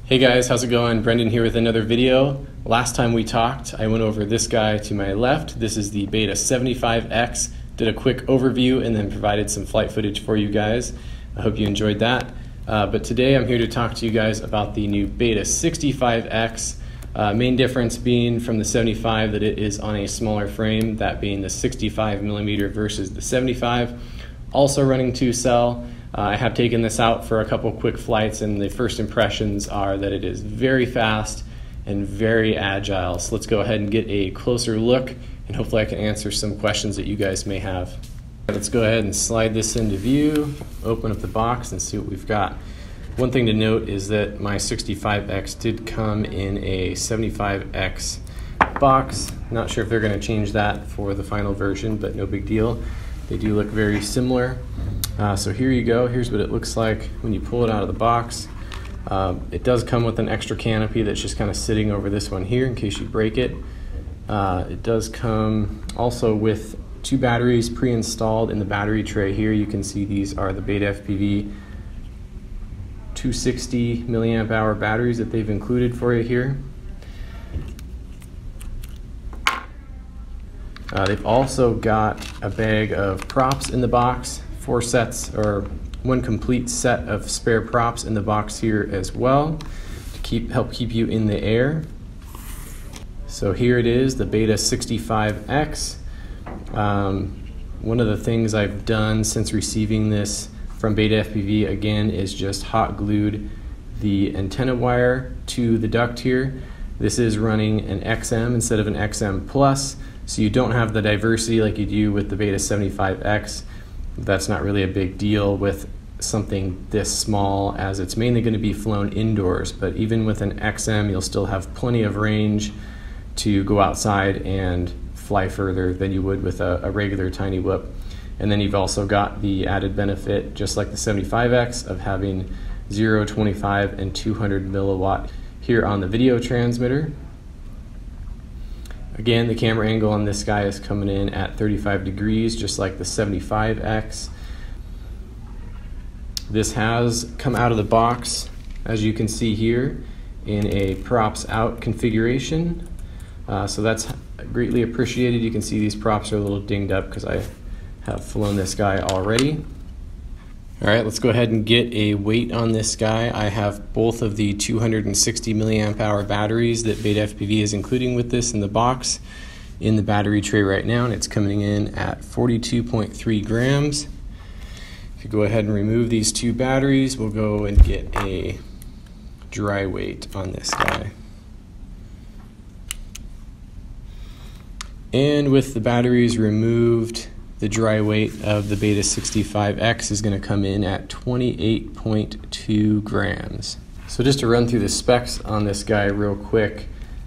Hey guys, how's it going? Brendan here with another video. Last time we talked, I went over this guy to my left. This is the Beta75X. Did a quick overview and then provided some flight footage for you guys. I hope you enjoyed that. But today I'm here to talk to you guys about the new Beta65X. Main difference being from the 75 that it is on a smaller frame, that being the 65mm versus the 75. Also running 2-cell. I have taken this out for a couple quick flights, and the first impressions are that it is very fast and very agile. So let's go ahead and get a closer look, and hopefully I can answer some questions that you guys may have. Let's go ahead and slide this into view, open up the box and see what we've got. One thing to note is that my 65X did come in a 75X box. Not sure if they're going to change that for the final version, but no big deal. They do look very similar. So here you go. Here's what it looks like when you pull it out of the box. It does come with an extra canopy that's just kind of sitting over this one here in case you break it. It does come also with 2 batteries pre-installed in the battery tray here. You can see these are the BetaFPV 260 milliamp hour batteries that they've included for you here. They've also got a bag of props in the box, 4 sets or 1 complete set of spare props in the box here as well to help keep you in the air. So here it is, the Beta65X. One of the things I've done since receiving this from BetaFPV again is just hot glued the antenna wire to the duct here. This is running an XM instead of an XM Plus. So you don't have the diversity like you do with the Beta75X. That's not really a big deal with something this small, as it's mainly going to be flown indoors. But even with an XM, you'll still have plenty of range to go outside and fly further than you would with a regular tiny whoop. And then you've also got the added benefit, just like the 75X, of having 0, 25, and 200 milliwatt here on the video transmitter. Again, the camera angle on this guy is coming in at 35 degrees, just like the 75X. This has come out of the box, as you can see here, in a props out configuration. So that's greatly appreciated. You can see these props are a little dinged up because I have flown this guy already. All right, let's go ahead and get a weight on this guy. I have both of the 260 milliamp hour batteries that BetaFPV is including with this in the box in the battery tray right now, and it's coming in at 42.3 grams. If you go ahead and remove these 2 batteries, we'll go and get a dry weight on this guy. And with the batteries removed, the dry weight of the Beta65X is going to come in at 28.2 grams. So just to run through the specs on this guy real quick,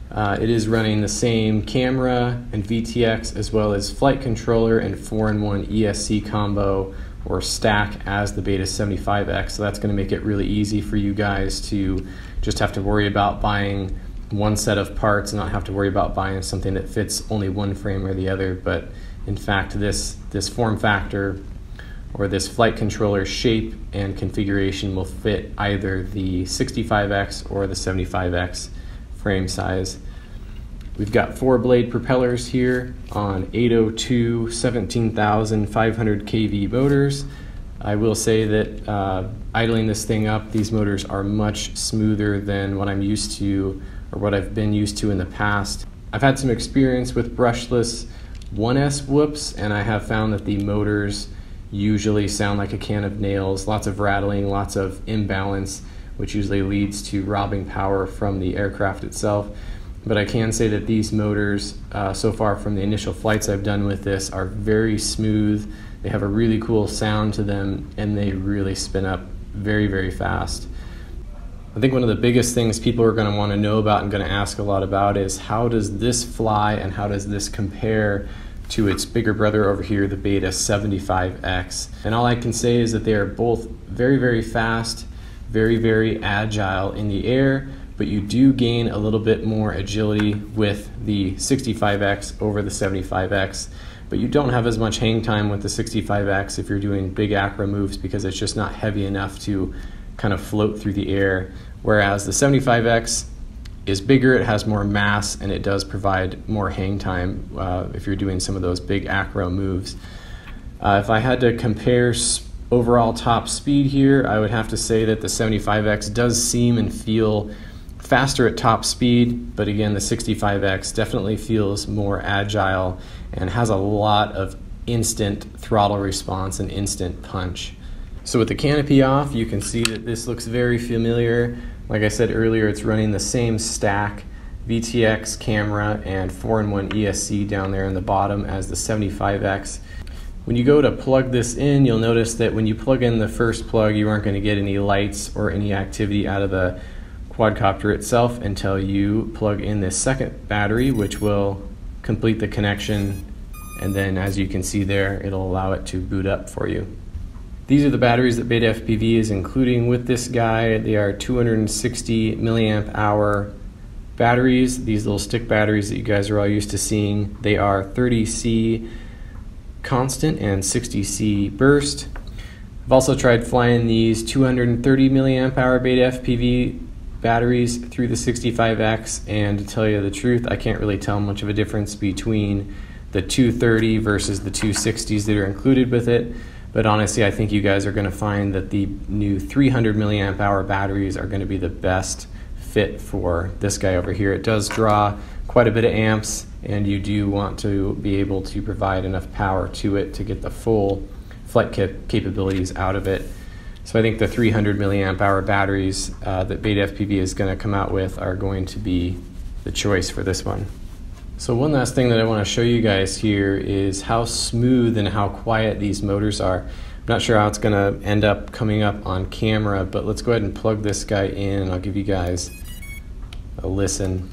it is running the same camera and VTX as well as flight controller and 4-in-1 ESC combo or stack as the Beta75X. So that's going to make it really easy for you guys to just have to worry about buying one set of parts and not have to worry about buying something that fits only one frame or the other. But in fact, this form factor or this flight controller shape and configuration will fit either the 65X or the 75X frame size. We've got 4 blade propellers here on 802 17,500 kV motors. I will say that idling this thing up, these motors are much smoother than what I'm used to or what I've been used to in the past. I've had some experience with brushless 1S whoops, and I have found that the motors usually sound like a can of nails, lots of rattling, lots of imbalance, which usually leads to robbing power from the aircraft itself. But I can say that these motors, so far from the initial flights I've done with this, are very smooth. They have a really cool sound to them, and they really spin up very, very fast. I think one of the biggest things people are going to want to know about and going to ask a lot about is how does this fly and how does this compare to its bigger brother over here, the Beta75X. And all I can say is that they are both very, very fast, very, very agile in the air, but you do gain a little bit more agility with the 65X over the 75X. But you don't have as much hang time with the 65X if you're doing big acro moves because it's just not heavy enough to kind of float through the air whereas the 75X is bigger, it has more mass, and it does provide more hang time if you're doing some of those big acro moves. If I had to compare overall top speed here, I would have to say that the 75X does seem and feel faster at top speed, but again, the 65X definitely feels more agile and has a lot of instant throttle response and instant punch. So with the canopy off, you can see that this looks very familiar. Like I said earlier, it's running the same stack, VTX camera and 4-in-1 ESC down there in the bottom as the 75X. When you go to plug this in, you'll notice that when you plug in the first plug, you aren't going to get any lights or any activity out of the quadcopter itself until you plug in this second battery, which will complete the connection, and then as you can see there, it'll allow it to boot up for you. These are the batteries that BetaFPV is including with this guy. They are 260 milliamp hour batteries, these little stick batteries that you guys are all used to seeing. They are 30C constant and 60C burst. I've also tried flying these 230 milliamp hour BetaFPV batteries through the 65X, and to tell you the truth, I can't really tell much of a difference between the 230 versus the 260s that are included with it. But honestly, I think you guys are going to find that the new 300 milliamp hour batteries are going to be the best fit for this guy over here. It does draw quite a bit of amps, and you do want to be able to provide enough power to it to get the full flight capabilities out of it. So I think the 300 milliamp hour batteries that BetaFPV is going to come out with are going to be the choice for this one. So one last thing that I want to show you guys here is how smooth and how quiet these motors are. I'm not sure how it's going to end up coming up on camera, but let's go ahead and plug this guy in and I'll give you guys a listen.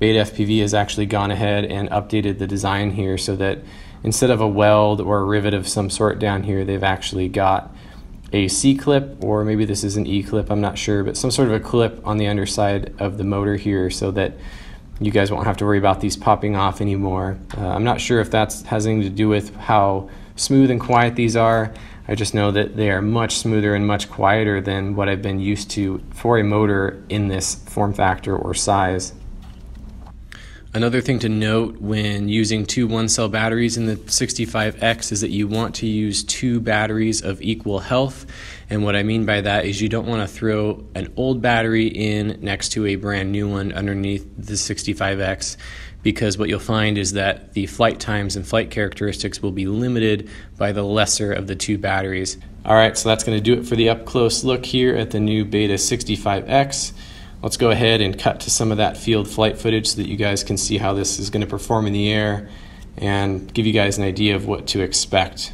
BetaFPV has actually gone ahead and updated the design here so that instead of a weld or a rivet of some sort down here, they've actually got a C-clip, or maybe this is an E-clip, I'm not sure, but some sort of a clip on the underside of the motor here so that you guys won't have to worry about these popping off anymore. I'm not sure if that has anything to do with how smooth and quiet these are. I just know that they are much smoother and much quieter than what I've been used to for a motor in this form factor or size. Another thing to note when using two 1-cell batteries in the 65X is that you want to use two batteries of equal health. And what I mean by that is you don't want to throw an old battery in next to a brand new one underneath the 65X, because what you'll find is that the flight times and flight characteristics will be limited by the lesser of the two batteries. Alright, so that's going to do it for the up-close look here at the new Beta65X. Let's go ahead and cut to some of that field flight footage so that you guys can see how this is going to perform in the air and give you guys an idea of what to expect.